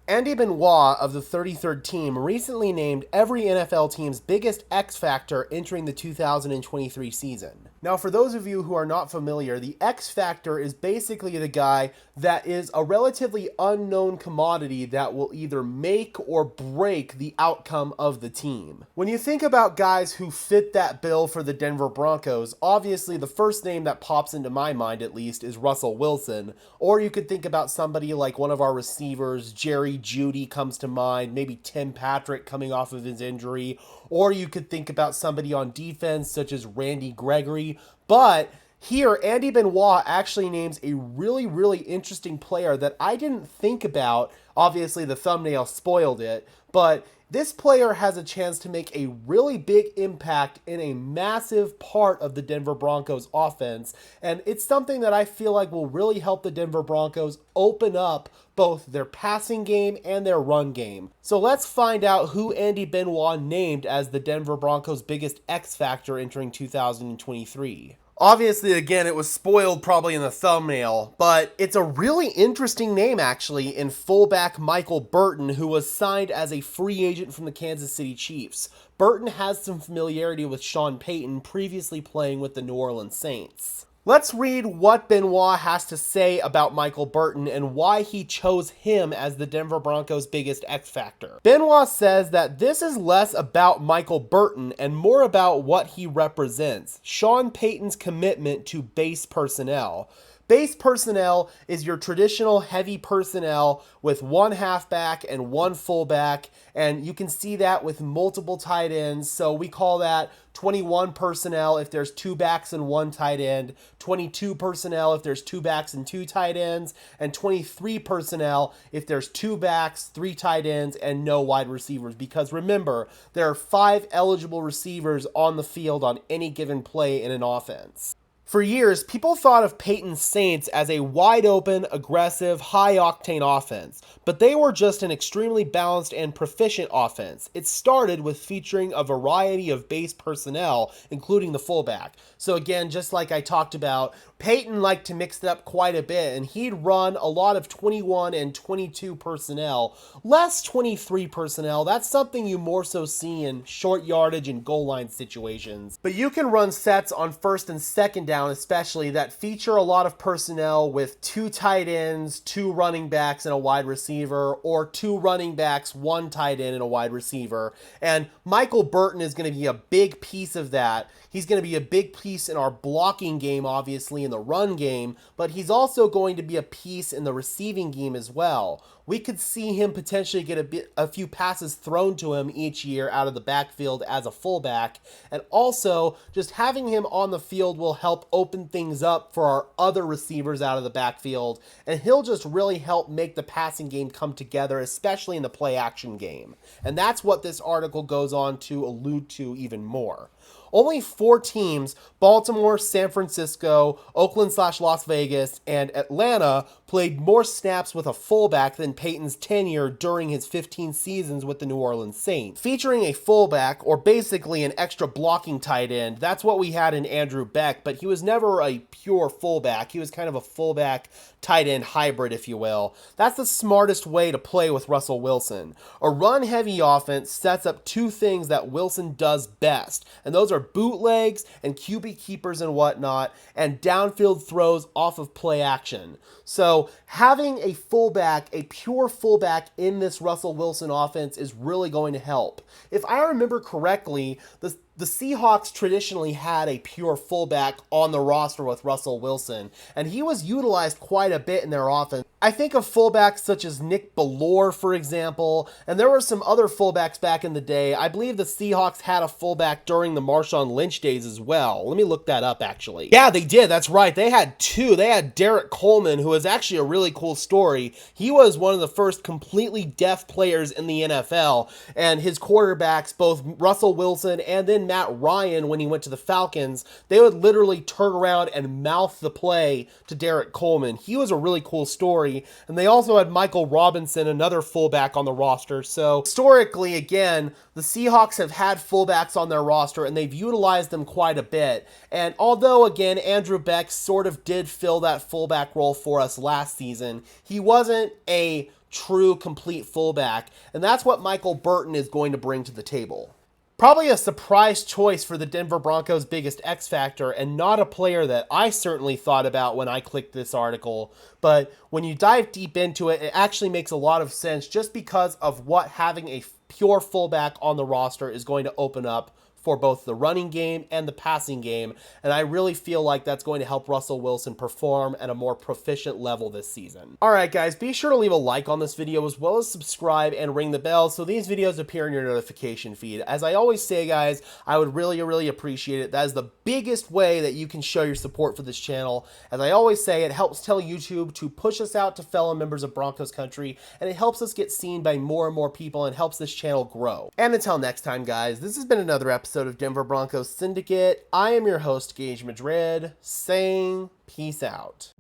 Andy Benoit of the 33rd team recently named every NFL team's biggest X factor entering the 2023 season. Now, for those of you who are not familiar, the X factor is basically the guy that is a relatively unknown commodity that will either make or break the outcome of the team. When you think about guys who fit that bill for the Denver Broncos, obviously the first name that pops into my mind at least is Russell Wilson, or you could think about somebody like one of our receivers, Jerry Jeudy comes to mind, maybe Tim Patrick coming off of his injury, or you could think about somebody on defense such as Randy Gregory. But here, Andy Benoit actually names a really interesting player that I didn't think about. Obviously, the thumbnail spoiled it, but this player has a chance to make a really big impact in a massive part of the Denver Broncos offense, and it's something that I feel like will really help the Denver Broncos open up both their passing game and their run game. So let's find out who Andy Benoit named as the Denver Broncos' biggest X factor entering 2023. Obviously, again, it was spoiled probably in the thumbnail, but it's a really interesting name, actually, in fullback Michael Burton, who was signed as a free agent from the Kansas City Chiefs. Burton has some familiarity with Sean Payton, previously playing with the New Orleans Saints. Let's read what Benoit has to say about Michael Burton and why he chose him as the Denver Broncos' biggest X factor. Benoit says that this is less about Michael Burton and more about what he represents: Sean Payton's commitment to base personnel. Base personnel is your traditional heavy personnel with one halfback and one fullback, and you can see that with multiple tight ends. So we call that 21 personnel if there's two backs and one tight end, 22 personnel if there's two backs and two tight ends, and 23 personnel if there's two backs, three tight ends, and no wide receivers. Because remember, there are 5 eligible receivers on the field on any given play in an offense. For years, people thought of Peyton's Saints as a wide-open, aggressive, high-octane offense, but they were just an extremely balanced and proficient offense. It started with featuring a variety of base personnel, including the fullback. So again, just like I talked about, Peyton liked to mix it up quite a bit, and he'd run a lot of 21 and 22 personnel, less 23 personnel. That's something you more so see in short yardage and goal line situations. But you can run sets on first and second down especially that feature a lot of personnel with 2 tight ends, 2 running backs, and a wide receiver, or 2 running backs, 1 tight end, and a wide receiver. And Michael Burton is going to be a big piece of that. He's going to be a big piece in our blocking game, obviously, in the run game, but he's also going to be a piece in the receiving game as well. We could see him potentially get a few passes thrown to him each year out of the backfield as a fullback, and also just having him on the field will help open things up for our other receivers out of the backfield, and he'll just really help make the passing game come together, especially in the play action game. And that's what this article goes on to allude to even more. Only 4 teams, Baltimore, San Francisco, Oakland/Las Vegas, and Atlanta, played more snaps with a fullback than Peyton's tenure during his 15 seasons with the New Orleans Saints. Featuring a fullback, or basically an extra blocking tight end, that's what we had in Andrew Beck, but he was never a pure fullback. He was kind of a fullback tight end hybrid, if you will. That's the smartest way to play with Russell Wilson. A run-heavy offense sets up 2 things that Wilson does best, and those are bootlegs and QB keepers and whatnot, and downfield throws off of play action. So having a fullback, a pure fullback in this Russell Wilson offense is really going to help. If I remember correctly, the Seahawks traditionally had a pure fullback on the roster with Russell Wilson, and he was utilized quite a bit in their offense. I think of fullbacks such as Nick Bellore, for example, and there were some other fullbacks back in the day. I believe the Seahawks had a fullback during the Marshawn Lynch days as well. Let me look that up, actually. Yeah, they did. That's right. They had 2. They had Derek Coleman, who was actually a really cool story. He was one of the first completely deaf players in the NFL, and his quarterbacks, both Russell Wilson and then Matt Ryan, when he went to the Falcons, they would literally turn around and mouth the play to Derek Coleman. He was a really cool story. And they also had Michael Robinson, another fullback on the roster. So historically, again, the Seahawks have had fullbacks on their roster, and they've utilized them quite a bit. And although, again, Andrew Beck sort of did fill that fullback role for us last season, he wasn't a true, complete fullback, and that's what Michael Burton is going to bring to the table. Probably a surprise choice for the Denver Broncos' biggest X factor, and not a player that I certainly thought about when I clicked this article. But when you dive deep into it, it actually makes a lot of sense just because of what having a pure fullback on the roster is going to open up for both the running game and the passing game, and I really feel like that's going to help Russell Wilson perform at a more proficient level this season. Alright guys, be sure to leave a like on this video as well as subscribe and ring the bell so these videos appear in your notification feed. As I always say guys, I would really appreciate it. That is the biggest way that you can show your support for this channel. As I always say, it helps tell YouTube to push us out to fellow members of Broncos country, and it helps us get seen by more and more people and helps this channel grow. And until next time guys, this has been another episode of Denver Broncos Syndicate. I am your host, Gage Madrid, saying peace out.